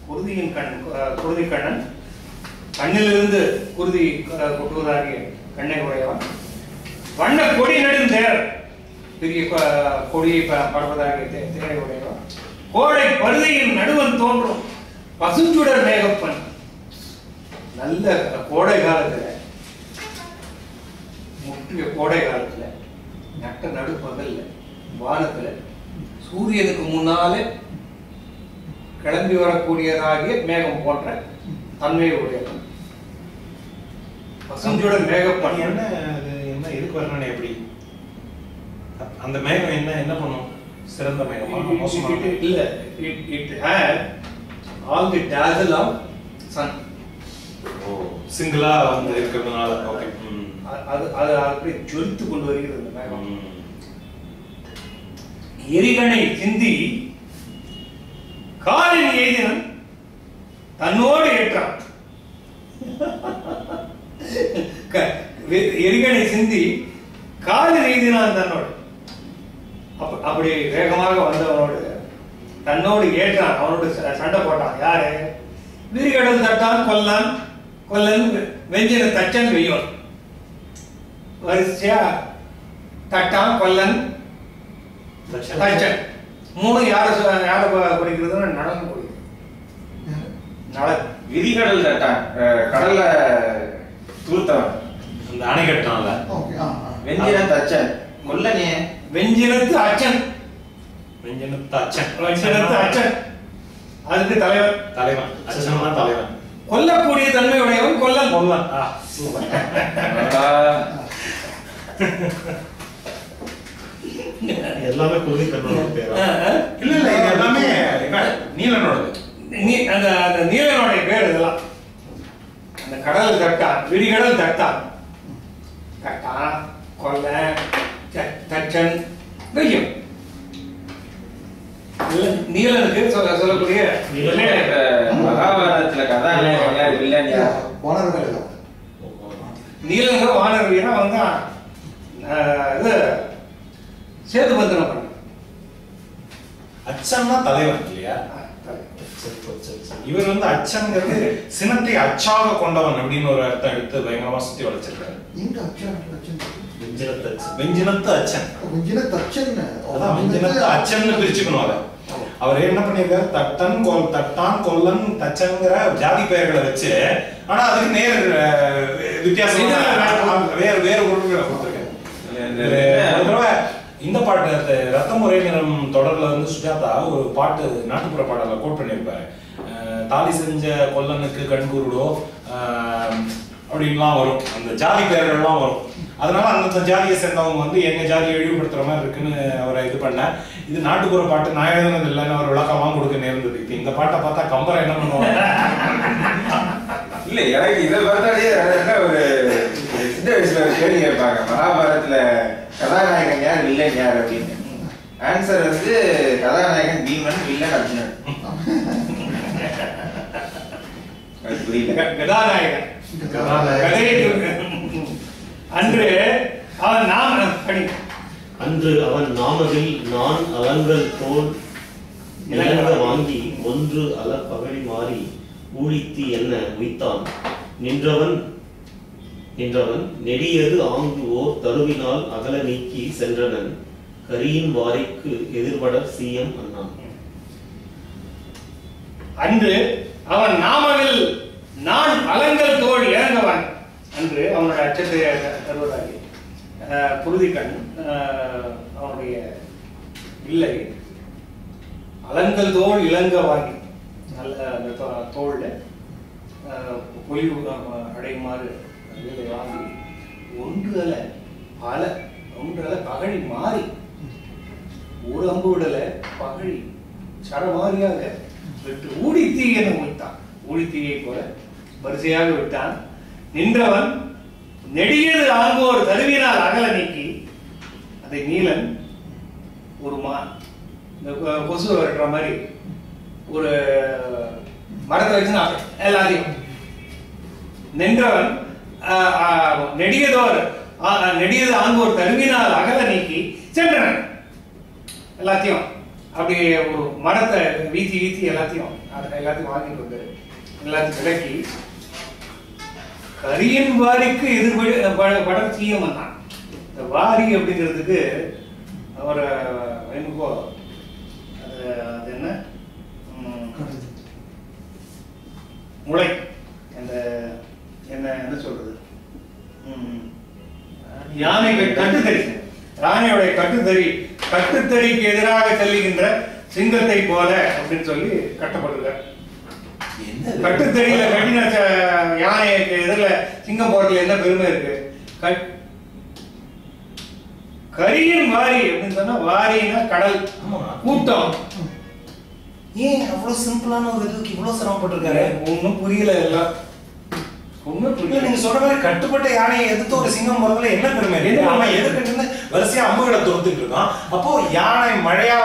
குருதியின் கண். குருதி கண்ணன் கண்ணிலிருந்து குருதி கொட்டுவதாகிய கண்ணை உடையவன். வண்ண கொடி நெடுந்தேர பெரிய கொடியை படுவதாகிய தேரை உடையவன். கோடை பருதியின் நடுவன் தோன்றும் பசுஞ்சுடர் மேகப்பன். நல்ல கோடை காலத்துல முற்றிய கோடை காலத்துல நட்ட நடு பகல்ல வானத்துல சூரியனுக்கு முன்னாலே கிளம்பி வரக்கூடியதாகிய மேகம் போன்ற தன்மையுடையவன் பசுஞ்சுடர் மேகப்பன். என்ன எதுக்கு வரணும்? எப்படி அந்த மேகம் என்ன பண்ணும்? சிறந்த மேகமா மோசமான? இல்ல, it had all the dazzle of sun. சிங்கிளா வந்து இருக்கிறதுனால ஓகே. அது அப்படியே ஜொலித்து கொண்டு வருகிறது அந்த மேகம். எரிகணை சிந்தி காலின் எய்தினன் தன்னோடு ஏற்றான். எரிகணை சிந்தி காலில் எய்தினான் தன்னோடு. அப்படி வேகமாக வந்தவனோடு தன்னோடு ஏற்றான். அவனோடு சண்டை போட்டான். யாரு? விரிகடல் தட்டான் கொல்லான் கொல்லன் வெஞ்சின தச்சன் வெய்யோன். வரிசையா தட்டான் கொல்லன் தச்சன் மூணு யார குறிக்கிறதுன்னு நடனம் குறிக்கிறது. விதிகடல் தட்டான் கடல்ல தூர்த்தவன் அந்த அணை கட்டினால வெஞ்சினத்து அச்சன் கொல்லனே வெஞ்சினத்து அச்சன் அதுக்கு தலைவன் அச்சன் தலைவன் கொல்லக்கூடிய தன்மையுடையவன் கொல்லன் எல்லாமே குருதி கண்ணனோட பேரா? இல்ல இல்ல இது எல்லாமே நீலனோடது. அந்த நீலனுடைய பேர் இதெல்லாம். அந்த கடல் தட்டான், விடிகடல் தட்டான், தட்டான் கொல்ல தச்சன் வெய்யம் நீலனுக்கு சொல்லக்கூடிய மகாபாரதத்துல கதாநாயகன் வில்லன் நீலங்க வானர் வீரன் வந்து இது சேதுபந்தனம் பண்ண அச்சன்னா தலைவன் இல்லையா? இவர் வந்து அச்சன்ங்கிறது சினத்தை அச்சாக கொண்டவன் அப்படின்னு ஒரு அர்த்தம் எடுத்து பயங்கரமா சுத்தி வளைச்சிருக்காரு. வெஞ்சினத்து அச்சன் அச்சன் பிரிச்சுக்கணும். அதை அவர் என்ன பண்ணிருக்காரு, தட்டான் கொல்லன் தச்சன்ங்கிற ஜாதி பெயர்களை வச்சு, ஆனா அதுக்கு நேர் வித்தியாசம் வேறு பொருட்களை கொடுத்துருக்காரு. இந்த பாட்டு ரத்தம் ஒரே நிறம் தொடர்ல வந்து சுஜாதா ஒரு பாட்டு நாட்டுப்புற பாடல கோட் பண்ணியிருப்பாரு. தாலி செஞ்ச கொல்லனுக்கு கண்குருடோ அப்படின்லாம் வரும், அந்த ஜாதி பெயர்கள்லாம் வரும். அதனால அந்த ஜாதியை சேர்ந்தவங்க வந்து எங்க ஜாதியை இழிவுபடுத்துற மாதிரி இருக்குன்னு அவரை இது பண்ண. இது நாட்டுப்புற பாட்டு, நான் எழுதுனது இல்லைன்னு அவர் விளக்கமாக கொடுக்க நேர்ந்தது. இப்போ இந்த பாட்டை பார்த்தா கம்பரை என்ன பண்ணுவாங்க? இல்ல எனக்கு இதை பார்த்தாலே ஒரு சின்ன வயசுல ஒரு கேள்வி கேட்பாங்க, மகாபாரதத்துல கதாநாயகன் யார் வில்லன் யார் அப்படின்னு. ஆன்சர் வந்து கதாநாயகன் பீமன், வில்லன் அர்ஜுனன். கதாநாயகன் அன்று அவன் நாமவில் நான் அலங்கல் தோல் இலங்க வாங்கி ஒன்று அல பகழி மாறி ஊழித்தி என்ன உய்த்தான். நின்றவன் நெடியது ஆங்கு ஓர் தருவினால் அகல நீக்கி சென்றனன் கரியின் வாரிக்கு எதிர்பட சீயம் அண்ணான். அன்று அவன் நாமவில் நான் அலங்கல் தோல் இறங்கவன். அன்று அவனுடைய அச்சத்தை தருவதாகி குருதிக்கண் அவனுடைய இல்லை அலங்கல் தோல் இளங்க வாங்கி நல்ல அந்த தோல்ல பொலிவு அடையுமாறு வாங்கி ஒன்று அல பகழி மாறி ஒரு அம்பு விடல பகழி சரமாரியாக விட்டு ஊழித்தீ என முடித்தான். ஊழித்தீயை போல வரிசையாக விட்டான். நின்றவன் நெடியது ஆங்கோர் தருவினால் அகல நீக்கி அதை நீலன் ஒரு இந்த கொசு வெட்டுற மாதிரி ஒரு மரத்தை வச்சு எல்லாத்தையும் நின்றவன் நெடியது ஆங்கோர் தருவினால் அகல நீக்கி சென்றனன். எல்லாத்தையும் அப்படி ஒரு மரத்தை வீத்தி எல்லாத்தையும் வாங்கிட்டு வந்து எல்லாத்தையும் விலக்கி கரியின் வாரிக்கு எதிர்பட சீயம் வந்தான். இந்த வாரி அப்படிங்கிறதுக்கு அவர் அது என்ன முளை, அந்த என்ன சொல்றது, யானை கட்டுத்தறி, யானையுடைய கட்டுத்தறிக்கு எதிராக செல்லுகின்ற சிங்கத்தை போல அப்படின்னு சொல்லி கட்டப்படுகிறார். கட்டுத்தறியில கட்டின யானைக்கு எதிரில் சிங்கம் போறதுல என்ன பெருமை இருக்கு? கரியின் வாரி அப்படின்னு சொன்னா, வாரினா கடல் கூட்டம். ஏன் அவ்வளவு சிம்பிளான ஒரு இதுக்கு இவ்வளவு சிரமப்பட்டிருக்காரு? ஒன்னும் புரியல. எல்லாம் ஒன்னும் புரியல. நீங்க சொல்ற மாதிரி கட்டுப்பட்ட யானையை எதிர்த்து ஒரு சிங்கம் போறதுல என்ன பெருமை இருக்கு? நம்ம எதிர்க்கிட்டு வரிசையா அம்புகளை துரத்துட்டு இருக்கோம். அப்போ யானை மழையா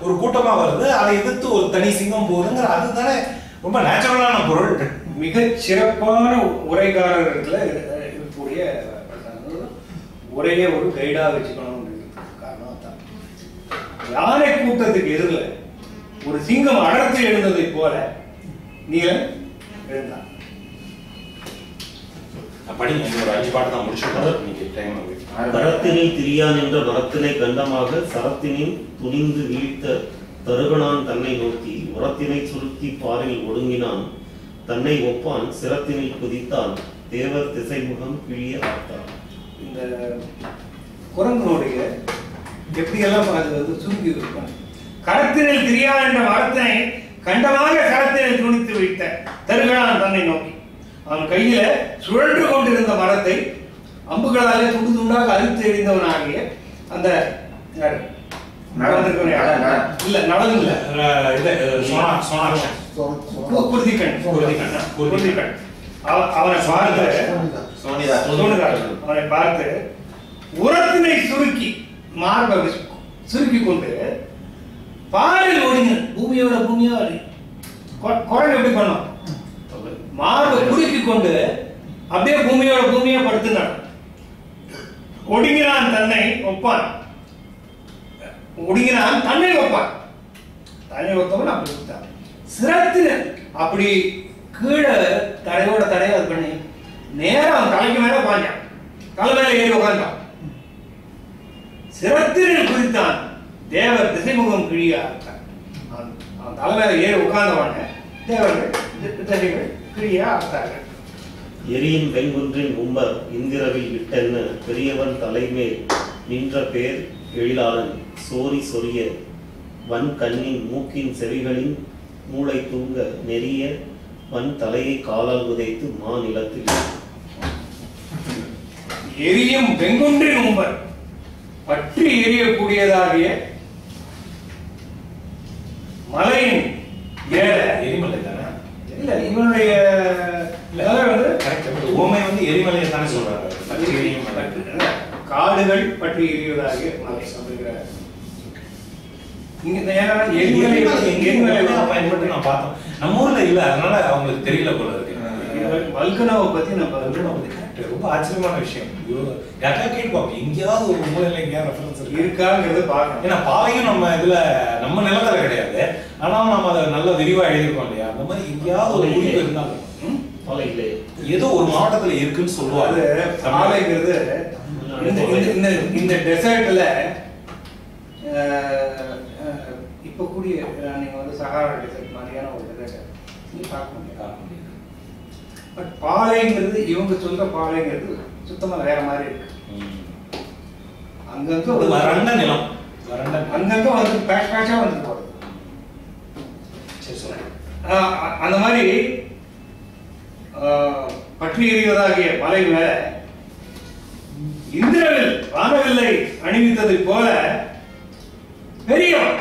ஒரு கூட்டமா வருது, அதை எதிர்த்து ஒரு தனி சிங்கம் போகுதுங்கிற அதுதானே ரொம்ப நேச்சுரலான பொருள். மிக சிறப்பான உரைகாரர்களை இருக்கக்கூடிய உரையை ஒரு கைடா வச்சுக்கணும். காரணம் தான் யானை கூட்டத்துக்கு எதிரில் ஒரு சிங்கம் அடர்த்தி எழுந்ததை போல நீலன் எழுந்தான். கரத்தினில் திரியான் என்ற மரத்தினை கண்டமாக சரத்தினில் துணிந்து வீழ்த்த தருகனான் தன்னை நோக்கி உரத்தினை சுருக்கி பாரில் ஒடுங்கினான். தன்னை ஒப்பான் சிரத்தினில் குதித்தான் தேவர் திசைமுகம் கிழிய ஆர்த்தார். இந்த குரங்கனுடைய எப்படியெல்லாம் அது வந்து சுருக்கி இருப்பான். கரத்தினில் திரியா என்ற மரத்தினை கண்டமாக கரத்தினில் துணித்து வைத்த தருகளான் தன்னை நோக்கி அவன் கையில சுழன்று கொண்டிருந்த மரத்தை அம்புகளாலே துண்டு துண்டாக அழுத்து எறிந்தவனாகிய அந்த இல்ல நவலும் இல்ல அவனை பார்த்து உரத்தினை சுருக்கி மார்பை சுருக்கி கொண்டு பாலில் ஒடுங்க பூமியோட குரங்கு எப்படி பண்ணும், மார்பை குறுக்கி கொண்டு அப்படியே பூமியா படுத்துனான். ஒடுங்கினான் தன்னை ஒப்பான், ஒடுங்கினான் தன்னை ஒப்பான், தன்னை ஒத்தவன் அப்படி கொடுத்தான். சிரத்தின அப்படி கீழே தடையோட தடையை அது பண்ணி நேரம் அவன் தலைக்கு மேல பாஞ்சான், தலை மேல ஏறி உட்கார்ந்தான். சிரத்தினில் குறித்தான் தேவர் திசைமுகம் கிழியா இருக்கான். அவன் தலை மேல ஏறி உட்கார்ந்தவன தேவர்கள் திசைகள் கிழியா ஆத்தார்கள். எரியின் வெங்குன்றின் உம்பர் இந்திரவில் விட்டென்ன பெரியவன் தலைமேல் நின்ற பேர் எழிலாளன் சோரி சொரிய வன் கண்ணின் மூக்கின் செவிகளின் மூளை தூங்க நெறிய வன் தலையை காலால் உதைத்து மா நிலத்தில். எரியும் வெங்குன்றின் உம்பர் பற்றி எரியக்கூடியதாகிய மலையின் எரிமலை தானே? இல்ல இவனுடைய ஓமை வந்து எரிமலையை தானே சொல்றாரு. காடுகள் பற்றி எரிவதாகிய மலை அப்படிங்கிற பயன்பட்டு நான் பார்த்தோம். நம்ம ஊர்ல இல்ல, அதனால அவங்களுக்கு தெரியல போல இருக்கு. வல்கனாவை பத்தி நம்ம ரொம்ப ஆச்சரியமான விஷயம். யாருக்கா கேட்பாங்க, எங்கேயாவது ஒரு மூலையில எங்கேயாவது ரெஃபரன்ஸ் இருக்காங்கிறது பார்க்கணும். ஏன்னா பாவையும் நம்ம இதுல நம்ம நிலத்துல கிடையாது, ஆனாலும் நம்ம அதை நல்லா விரிவா எழுதிருக்கோம் இல்லையா? அந்த மாதிரி எங்கேயாவது ஒரு குறிப்பு இருந்தாலும் ஏதோ ஒரு மாவட்டத்துல இருக்குன்னு சொல்லுவாங்க. பாவைங்கிறது இந்த டெசர்ட்ல இப்ப கூடிய நீங்க வந்து சஹாரா டெசர்ட் மாதிரியான ஒரு டெசர்ட் நீங்க பார்க்க முடியாது. பட் பாலைங்கிறது இவங்க சொல்ற பாலைங்கிறது சுத்தமா வேற மாதிரி இருக்கு. அங்கங்க ஒரு வறண்ட நிலம், அங்கங்க வந்து பேட்ச் பேட்சா வந்து போகுது. அந்த மாதிரி பற்றி எறிவதாகிய மலை மேல இந்திரவில் வானவில்லை அணிவித்ததை போல பெரியவன்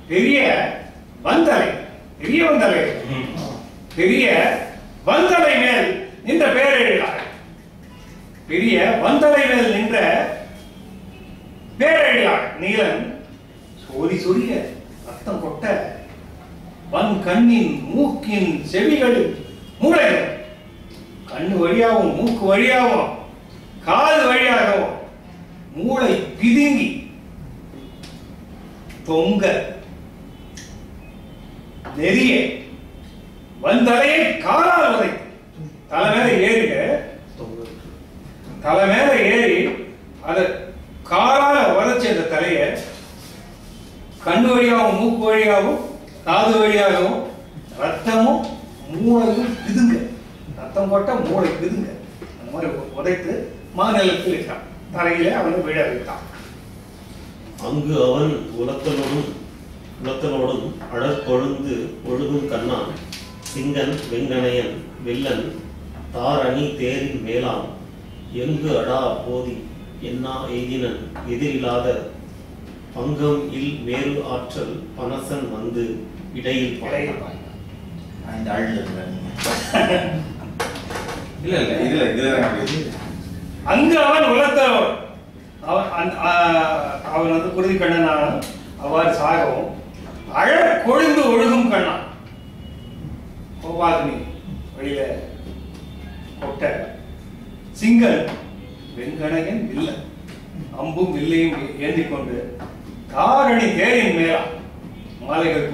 பெரிய வந்தலை பெரிய வந்தலை மேல் நின்ற பேரெழிலார், பெரிய வந்தலை மேல் நின்ற பேரெழிலார் நீலன் சோரி சொரிய ரத்தம் கொட்ட வன் கண்ணின் மூக்கின் செவிகளில் மூளைகள் கண்ணு வழியாகவும் மூக்கு வழியாகவும் காது வழியாகவும் மூளை பிதுங்கி தொங்க நெறிய வந்தலையை காலால் உதைத்து தலை மேல ஏறி அதை காலால உதைச்ச அந்த தலைய கண்ணு வழியாகவும் மூக்கு வழியாகவும் காது வழியாகவும் ரத்தமும் மூளையும் பிதுங்க, ரத்தம் போட்ட மூளை பிதுங்க அந்த மாதிரி உதைத்து மாநிலத்தில் இருக்கான். தரையிலே அவனை விழ வைத்தான். அங்கு அவன் உலத்தனோடும் அடற்பொழுந்து ஒழுகும் கண்ணான் சிங்கன் வெங்கணையன் வெள்ளன் தாரணி தேரின் மேலாம் எங்கு அடா போதி என்னா எய்தினன் எதிரில்லாத பங்கம் இல் மேரு ஆற்றல் பனசன் வந்து இடையில் பாய்ந்தான். அங்கு அவன் உலத்தனோடு அவன் வந்து குருதி கண்ணனான அவ்வாறு சாகவும் அழற் கொழுந்து ஒழுகும் கண்ணான் கோபாகினி வழியில கொட்ட சிங்கன் வெங்கணையன் வில்லன் அம்பும் வில்லையும் ஏந்தி கொண்டு தாரணி தேரின் மேலா மாலைகள்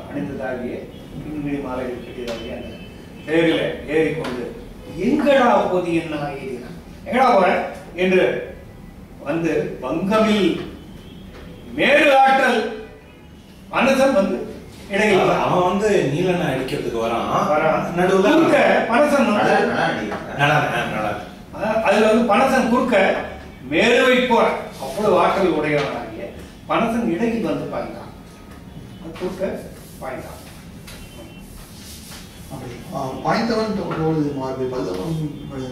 அணிந்ததாகிய பின்மணி மாலைகள் கட்டியதாகிய அந்த தேரில ஏறிக்கொண்டு எங்கடா போதி என்ன ஏறினான், எங்கடா போற என்று வந்து பங்கமில் மேரு ஆற்றல் மனசன் வந்து இடையில் அவன் வந்து நீலனை அடிக்கிறதுக்கு வரான். நடுவுல குறுக்க பனசன் அதுல வந்து பனசன் குறுக்க மேலுவை போற அவ்வளவு ஆற்றல் உடையவனாகிய பனசன் இடையில் வந்து பாய்ந்தான். குறுக்க பாய்ந்தான். பாய்ந்தவன் தோடு மார்பில் பல்லவன்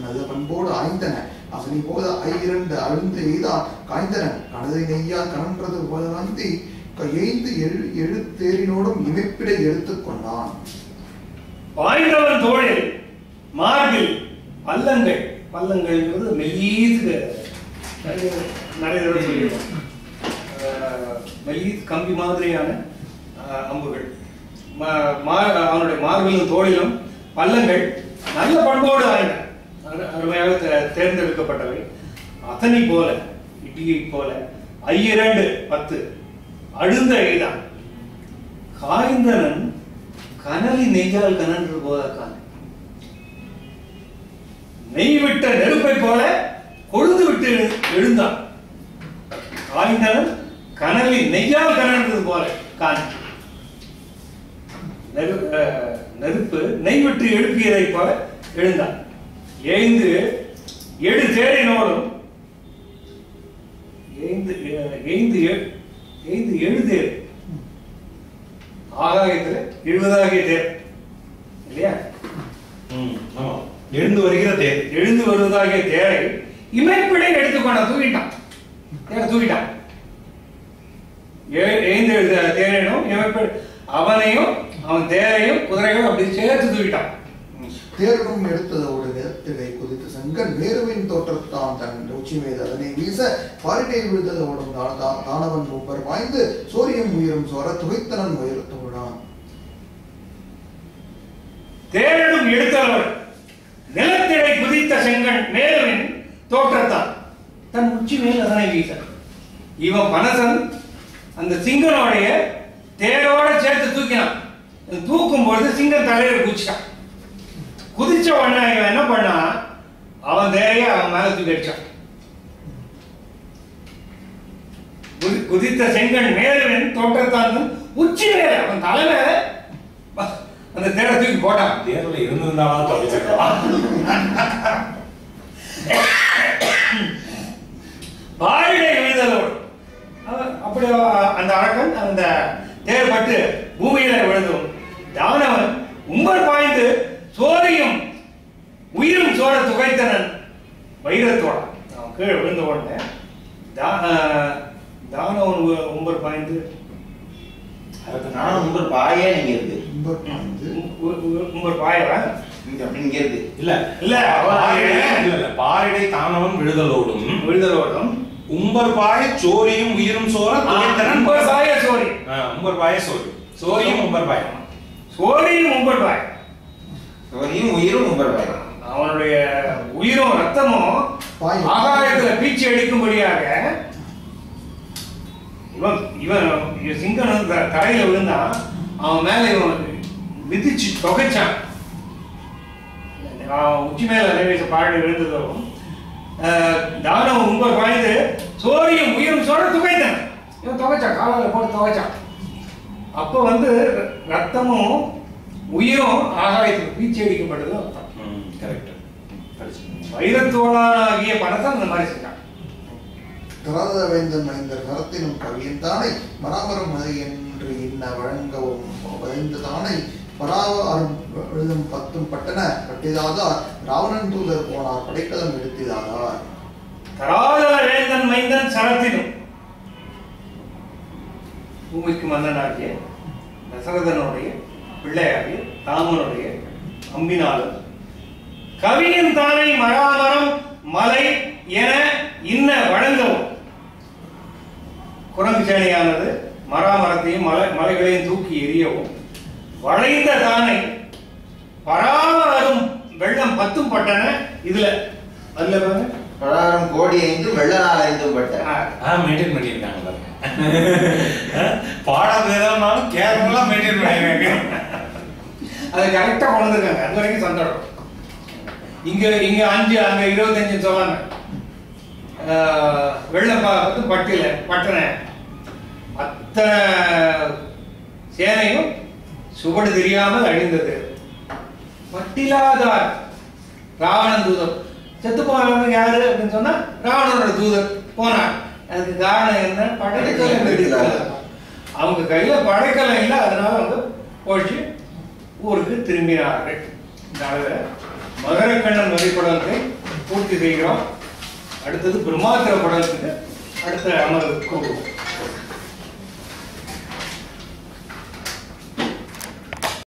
நல்ல பண்போடு ஆய்ந்தன அசனி போத ஐ2 அழுந்து எய்தான் காய்ந்தன கனதை நெய்யால் கனன்றது போல வந்து எய்ந்து எழுத்தேரினோடும் இமைப்பிடை எடுத்துக் கொண்டான். பாய்ந்தவன் தோழில் மார்பில் பல்லங்கள், பல்லங்கள்ங்கிறது மெல்லீது நிறைய சொல்லிடுவோம், மெல்லீது கம்பி மாதிரியான அம்புகள். அவனுடைய மார்பிலும் தோளிலும் பல்லங்கள் நல்ல பண்போடு ஆயின, அருமையாக தேர்ந்தெடுக்கப்பட்டவை. அத்தனை போல இடியை போல ஐ2 10 அழுந்த எய்தான் காய்ந்தனன் கனலி நெய்யால் கனன்று போதற்கான நெய் விட்ட நெருப்பை போல கொழுந்து விட்டு எழுந்தான். காய்ந்தனன் கனலி நெய்யால் கனன்றது போல காண் நெருப்பு நெய் விட்டு எழுப்பியதை போல எழுந்தான். ஏய்ந்து எழு தேரினோடும் எழுதேர் ஆகாயத்துல எழுவதாகிய தேர் இல்லையா, எழுந்து வருகிற தேர், எழுந்து வருவதாகிய தேரை இமைப்பிடை எடுத்துக்கொண்ட தூக்கிட்டான். தேரை தூக்கிட்டான். எழுந்து எழுத தேரனும் இமைப்பிடை அவனையும் அவன் தேரையும் குதிரையும் அப்படி சேர்த்து தூக்கிட்டான். தேர்வும் எடுத்ததோடு நிலத்திடை குதித்து செங்கன் மேருவின் தோற்றத்தான் தன் உச்சி மீது அதனை வீச பாரிடை விழுதலோடும் தானவன் மூப்பர் பாய்ந்து சூரியம் உயிரும் சோர துகைத்தனன் உயர்த்தோடான். தேரனும் எடுத்ததோடு நிலத்திடை குதித்த செங்கன் மேருவின் தோற்றத்தான் தன் உச்சி மேல் அதனை வீச. இவன் பனசன் அந்த சிங்கனுடைய தேரோட சேர்த்து தூக்கினான். தூக்கும் பொழுது சிங்கம் தலையில குதிச்சான். குதிச்ச உடனே இவன் என்ன பண்ணா, அவன் தேரைய அவன் மேல தூக்கி அடிச்சான். குதித்த செங்கன் மேலுவின் தோற்றத்தான் உச்சி மேல அவன் தலை மேல அந்த தேரை தூக்கி போட்டான். தேர்ல இருந்திருந்தாலும் தப்பிச்சிருக்கலாம். பாரிடை விழுதலோடு அப்படி அந்த அரக்கன் அந்த தேர் பட்டு பூமியில விழுந்தும் தானவன் உம்பர் பாய்ந்து சோரியும் உயிரும் சோர துகைத்தனன் வைரத்தோட அவன் கீழே விழுந்த உடனே தானவன் உம்பர் பாய்ந்து உம்பர் பாயே நீங்க இருக்கு உம்பர் பாயவா இங்க இருக்கு இல்ல இல்ல பாரிடை தானவன் விழுதலோடும் உம்பர் பாய சோரியும் உயிரும் சோர துகைத்தனன். உம்பர் பாய சோரி, உம்பர் பாய சோரி, சோரியும் உம்பர் பாய, சோரியும் உம்பர் பாய, சோரியும் உயிரும் உம்பர் பாய. அவனுடைய உயிரும் ரத்தமும் ஆகாயத்துல பீச்சி அடிக்கும்படியாக இவன் சிங்கன் தரையில விழுந்தா அவன் மேல இவன் மிதிச்சு தொகைச்சான். உச்சி மேல நிறைவேற்ற பாடி விழுந்ததும் தானம் உம்பர் பாய்ந்து சோரியும் உயிரும் சோர துகைத்தான். இவன் துவைச்சான், காலால போட்டு துவைச்சான். அப்ப வந்து ரத்தமும் உயிரும் ஆகாயத்துக்கு பீச்சி அடிக்கப்பட்டது அர்த்தம். வைரத்தோளாகிய பணத்தை அந்த மாதிரி செஞ்சான். கராத வேந்தன் மைந்தர் கரத்தினும் கவியன் தானே மராமரம் மதை என்று இன்ன வழங்கவும் வளைந்த தானே பராவரும் 10 பட்டன கட்டிதாதார் ராவணன் தூதர் போனார் படைக்கலம் எடுத்திதாதார். கராத வேந்தன் மைந்தன் சரத்தினும் பூமிக்கு மன்னனாகிய தசரதனுடைய பிள்ளையாகிய ராமனுடைய அம்பினாலும் கவியின் தானை மராமரம் மலை என இன்ன வழங்கவும் குரங்கு சேனையானது மராமரத்தையும் மலைகளையும் தூக்கி எறியவும் வளைந்த தானை பராமரம் வெள்ளம் 10 பட்டன இதுல அதுல பாருங்க பராமரம் கோடி 5 வெள்ள நாள் 5 பட்டன மெயின்டைன் பண்ணிருக்காங்க பாருங்க. பாடம் ஏதானாலும் கேரளா மெயின்டைன் பண்ணிருக்காங்க. அதை கரெக்டா கொண்டு வந்திருக்காங்க. அது வரைக்கும் சந்தோஷம். இங்க 5 அங்க 25 சொல்லாங்க. வெள்ளம் 10 பட்டில பட்டன அத்தனை சேனையும் சுவடு தெரியாமல் அழிந்தது. பட்டிலாதார் ராவணன் தூதர் செத்து போனவங்க யாரு அப்படின்னு சொன்னா ராவணனோட தூதர் போனார். அதுக்கு காரணம் என்ன? படைக்கலம் எடுக்கல. அவங்க கையில படைக்கலம் இல்லை, அதனால அவங்க போச்சு ஊருக்கு திரும்பினார்கள். இந்த அளவில் மகரக்கண்ணன் வரிப்படத்தை பூர்த்தி செய்கிறோம். அடுத்தது பிரம்மாத்திர படத்துக்கு அடுத்த அமர்வுக்கு